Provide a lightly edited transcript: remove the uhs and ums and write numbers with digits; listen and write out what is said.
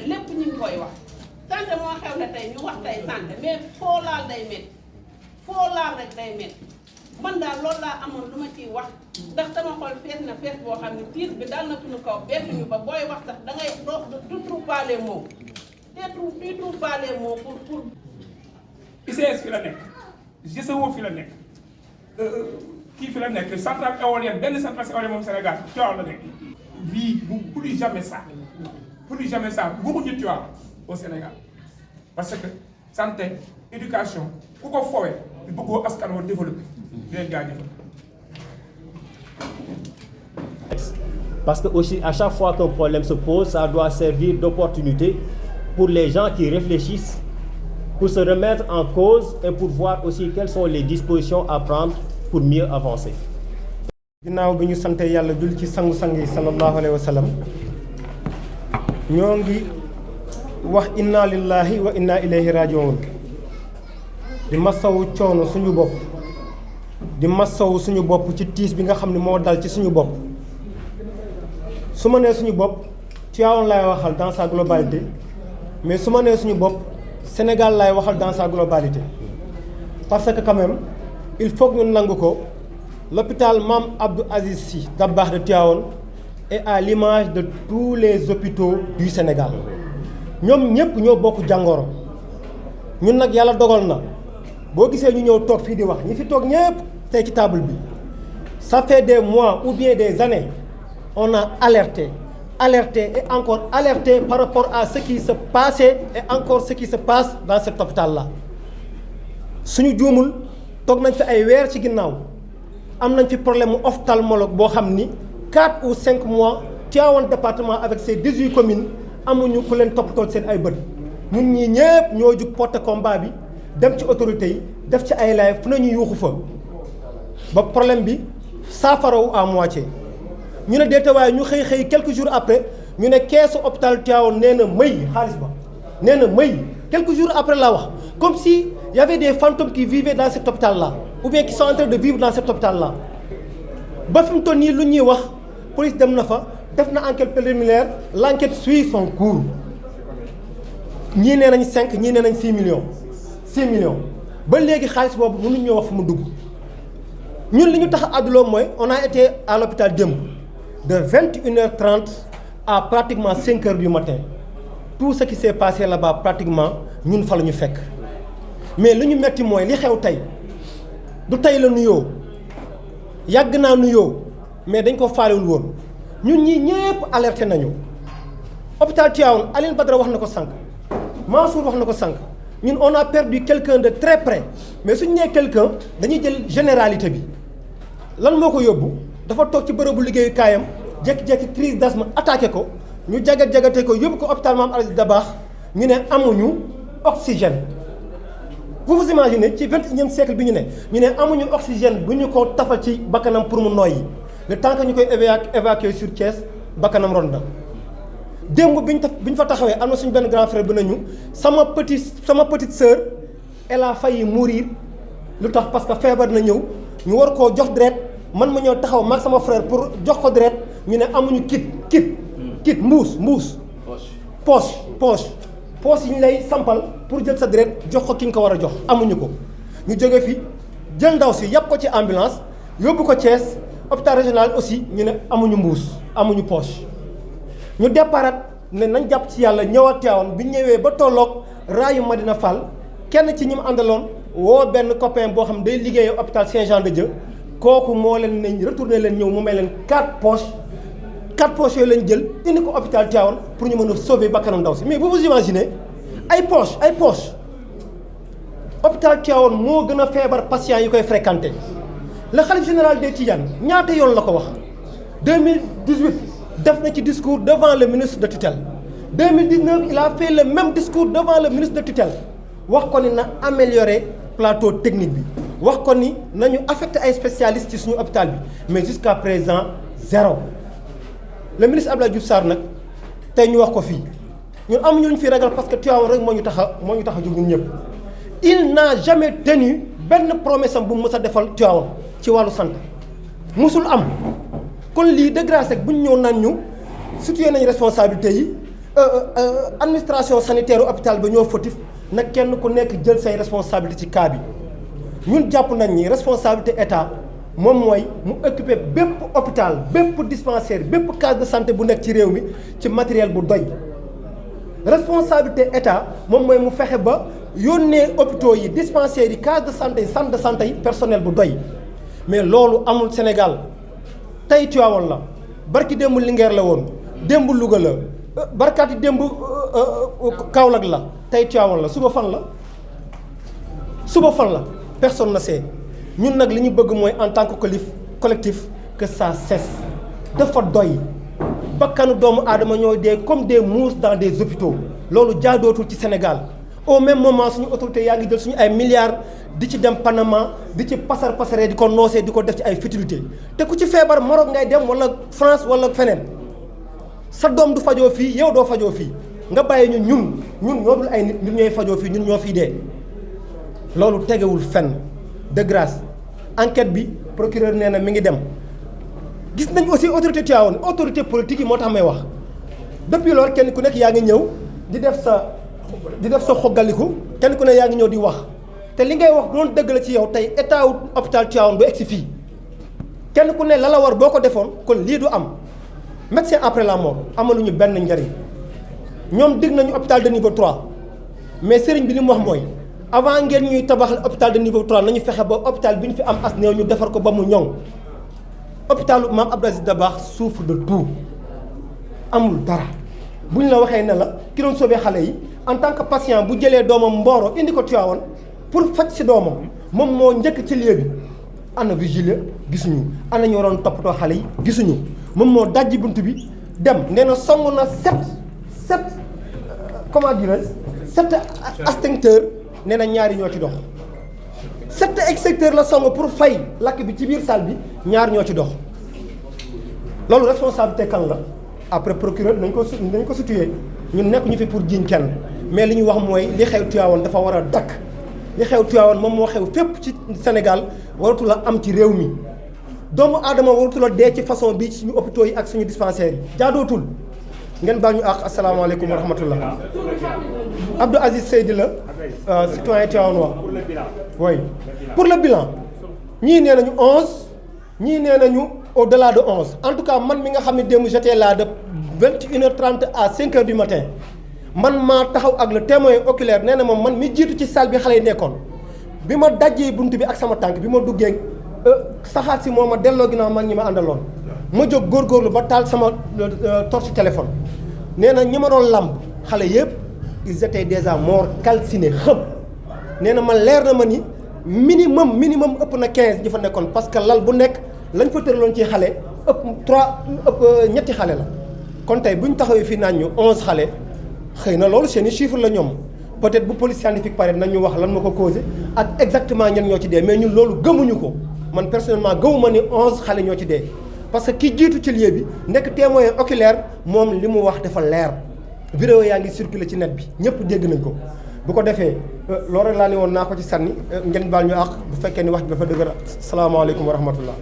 lépp ñu ngi koy wax santé moo xew ne tey ñu wax tey santé mais foo laal day métti foo laal rek day métti man daal loolu laa amoon lu ma ciy wax ndax sama xol fees na fees boo xam ne tiis bi dal na suñu kaw bett ñu ba booy wax sax da ngay tu trouves pas les mots tu trouves pas les mots pour ICS fi la nekk GCO fi la nekk kii fi la nekk centrale éolienne benn centrale éolienne moom Sénégal Tivaouane la nekk lii bu plus jamais ça waxuñu Tivaouane au Sénégal parce que santé éducation ku ko fowee bëggoo askan woo développé di leen jaajëfal. Parce que aussi à chaque fois qu'un problème se pose, ça doit servir d'opportunité pour les gens qui réfléchissent, pour se remettre en cause et pour voir aussi quelles sont les dispositions à prendre pour mieux avancer. ginnaaw bi ñu sante yàlla jul ci sangu-sang yi sallallahu alayhi wa sallam ñoo ngi wax inna lillahi wa inna ilayhi rajiun di masawu coono suñu bopp di masawu suñu bopp ci tiis bi nga xam ne moo dal ci suñu bopp su ma nee suñu bopp Tivaouane laay waxal dans sa globalité mais su ma nee suñu bopp Sénégal laay waxal dans sa globalité parce que quand même il faut que ñu nangu ko l'hôpital Mame Abdou Aziz Sy Dabakh de Tivaouane est à l'image de tous les hôpitaux du Sénégal ñoom ñëpp ñoo bokk jàngoro ñun nag yàlla dogal na boo gisee ñu ñëw toog fii di wax ñi fi toog ñëpp tey ci table bi ça fait des mois ou bien des années on a alerté et encore alerté par rapport à ce qui se passait et encore ce qui se passe dans cet hôpital-là suñu juumul toog nañ fi ay weer ci ginnaaw am nañ fi problème mu ophtalmologue boo xam ni 4 ou 5 mois Tivaouane département avec ses 18 communes amuñu ku leen toppatoo seen ay bët ñun ñii ñëpp ñoo jug porter combat bi dem ci autorités yi def ci ay live fu nañu yuuxu fa ba problème bi saafarawu à moitié ñu ne deetawaay ñu xëy quelques jours après ñu ne keesu hôpital Tivaouane nee na may xaalis ba nee na may quelques jours après laa wax comme si y avait des fantômes qui vivaient dans cet hôpital-là ou bien qui sont en train de vivre dans cet hôpital-là ba fi mu toll nii lu ñuy wax police dem na fa def na enquête préliminaire l'enquête suit son cours ñii nee nañ 5 ñii nee nañ 6 millions ba léegi xaalis boobu mënuñ ñoo wax fu mu dugg ñun li ñu tax a àdduloo mooy on a été à l'hôpital démb de 21h30 à pratiquement 5h du matin tout ce qui s'est passé là-bas pratiquement ñun fa la ñu fekk mais li ñu metti mooy li xew tey du tey la nuyoo yàgg naa nuyoo mais dañ ko faalewul woon ñun ñii ñëpp alerté nañu hôpital Tivaouane Aline Badara wax na ko sànq Mansour wax na ko sànq ñun on a perdu quelqu'un de très près mais suñu nee quelqu'un dañuy jël généralité bi lan moo ko yóbbu dafa toog ci bërëbu liggéeyukaayam jékki-jékki crise d'asthme attaqué ko ñu jagate ko yóbbu ko hôpital Mame Abdou Aziz Dabakh ñu ne amuñu oxygène. vous imaginez ci 21e siècle bi ñu ne amuñu oxygène bu ñu ko tafal ci bakkanam pour mu noyyi le temps que ñu koy évacuer sur Thiès bakkanam ron na démb bi ñu fa taxawee am na suñu benn grand frère bi nañu sama petite sœur elle a failli mourir lu tax parce que feebar na ñëw ñu war koo jox deret man ma ñëw taxaw maag sama frère pour jox ko deret ñu ne amuñu kit mbuus poche yi ñu lay sampal pour jël sa deret jox ko ki nga ko war a jox amuñu ko ñu jóge fi jël ndaw si yàpp ko ci ambulance yóbbu ko Thiès hôpital régional aussi ñu ne amuñu mbuus amuñu poche ñu déparat ne nañ jàpp ci yàlla ñëwaat Tivaouane bi ñu ñëwee ba tolloog raayu Madina Fall kenn ci ñi mu àndaloon woo benn copain boo xam day liggéeyee hôpital Saint-Jean-de-Dieu kooku moo leen nañ retourné leen ñëw mu may leen 4 poches yooyu lañ jël indi ko hôpital Tivaouane pour ñu mën a sauver bakkanam ndaw si mais vous vous imaginez ay poche hôpital Tivaouane moo gën a feebar patient yi koy fréquenté le khalife général des Tidianes ñaata yoon la ko wax 2018 def na ci discours devant le ministre de tutelle 2019 il a fait le même discours devant le ministre de tutelle wax ko ni na améliorer plateau technique bi wax ko ni nañu affecté ay spécialistes ci suñu hôpital bi mais jusqu'à présent zéro le ministre Abdoulaye Diouf Sarr nag tey ñu wax ko fii ñun amuñu lu ñu fi ragal parce que Tivaouane rek moo ñu tax a jóg ñun ñëpp il n'a jamais tenu benn promesse am bu mu mës a defal Tivaouane ci wàllu santé musul am kon lii de grâce rek bu ñu ñëw naan ñu situé nañ responsabilité yi administration sanitaire hôpital ba ñoo fautif nag kenn ku nekk jël say responsabilité ci cas bi ñun jàpp nañ ni responsabilité état moom mooy mu occuper bépp hôpital bépp dispensaire bépp case de santé bu nekk ci réew mi ci matériel bu doy responsabilité état moom mooy mu fexe ba yónnee hôpitaux yi dispensaires yi case de santé yi centre de santé yi personnel bu doy mais loolu amul Sénégal tey Tivaouane la barki démb Linguère la woon démb Louga la barkaati démb Kaolack la tey Tivaouane la suba fan la personne ne sait ñun nag li ñu bëgg mooy en tant que collectif que ça cesse dafa doy bakkanu doomu aadama ñooy dee comme des mouches dans des hôpitaux loolu jaadootul ci Sénégal au même moment suñu autorité yaa ngi jël suñu ay milliards di ci dem Panama di ci pasaree di ko noosee di ko def ci ay futilité te ku ci feebar Maroc ngay dem wala France wala feneen sa doom du fajoo fii yow doo fajoo fii nga bàyyi ñun ñoo dul ay nit ñun ñooy fajoo fii ñun ñoo fii dee loolu tegewul fenn de grâce enquête bi procureur nee na mi ngi dem gis nañ aussi autorité Tivaouane autorité politique yi moo tax may wax depuis loolu kenn ku nekk yaa ngi ñëw di def sa xoggaliku kenn ku ne yaa ngi ñëw di wax te li ngay wax doon dëgg la ci yow tey état wu hôpital Tivaouane bu egsi fii kenn ku ne la war boo ko defoon kon lii du am médecin après la mort amaluñu benn njariñ ñoom dig nañu hôpital de niveau 3 mais sëriñ bi li mu wax mooy avant ngeen ñuy tabax hôpital de niveau 3 nañu fexe ba hôpital bi ñu fi am as néew ñu defar ko ba mu ñoŋ hôpitalu Mame Abdou Aziz Dabakh souffre de tout amul dara bu ñu la waxee ne la ki doon sauver xale yi en tant que patient bu jëlee doomam Mboro indi ko Tivaouane pour faj si doomam moom moo njëkk ci lieu bi ana vigile gisuñu ana ñu waroon toppatoo xale yi gisuñu moom moo dajji bunt bi dem nee na song na sept extincteur nee na ñaari ñoo ci dox 7 extincteurs la song pour fay lakk bi ci biir salle bi ñaar ñoo ci dox loolu responsabilité kan la après procureur nañ ko situé ñun nekk ñu fi pour jiiñ kenn mais li ñu wax mooy li xew Tivaouane dafa war a dakk li xew Tivaouane moom moo xew fépp ci Sénégal waratu la am ci réew mi doomu aadama waratu la dee ci façon bi suñu hôpitaux yi ak suñu dispensaires yi jaadootul ngeen baal ñu àq asalaamaaleykum wa rahmatullah Abdou Aziz Seydi la citoyen tivaouanois oui pour le bilan ñii nee nañu 11 ñii nee nañu au delà de 11 en tout cas man mi nga xam ne démb j'étais là de 21h30 à 5h du matin man maa taxaw ak le témoin oculaire nee na moom man mi jiitu ci salle bi xale yi nekkoon bi ma dajjee bunt bi ak sama tànk bi ma duggee saxaat si moo ma delloo ginnaaw man ñi ma àndaloon ma jóg góorgóorlu ba taal sama torche téléphone nee na ñi ma doon làmb xale yëpp ils étaient déjà morts calcinés xëm nee na ma leer na ma ni minimum ëpp na 15 ñi fa nekkoon parce que lal bu nekk lañ fa tëraloon ci xale ñetti xale la kon tey bu ñu taxawee fii naan ñu 11 xale xëy na loolu seeni chiffre la ñoom peut-être bu police scientifique pare nañ ñu wax lan ma ko causé ak exactement ñan ñoo ci dee mais ñun loolu gëmuñu ko man personnellement gëmuma ni 11 xale ñoo ci dee parce que ki jiitu ci lieu bi nekk témoin oculaire moom li mu wax dafa leer vidéo yaa ngi circulé ci net bi ñëpp dégg nañ ko bu ko defee loolu rek laa ne woon naa ko ci sànni ngeen baal ñu àq bu fekkee ni wax bi dafa dëgër salaamaaleykum wa rahmatullah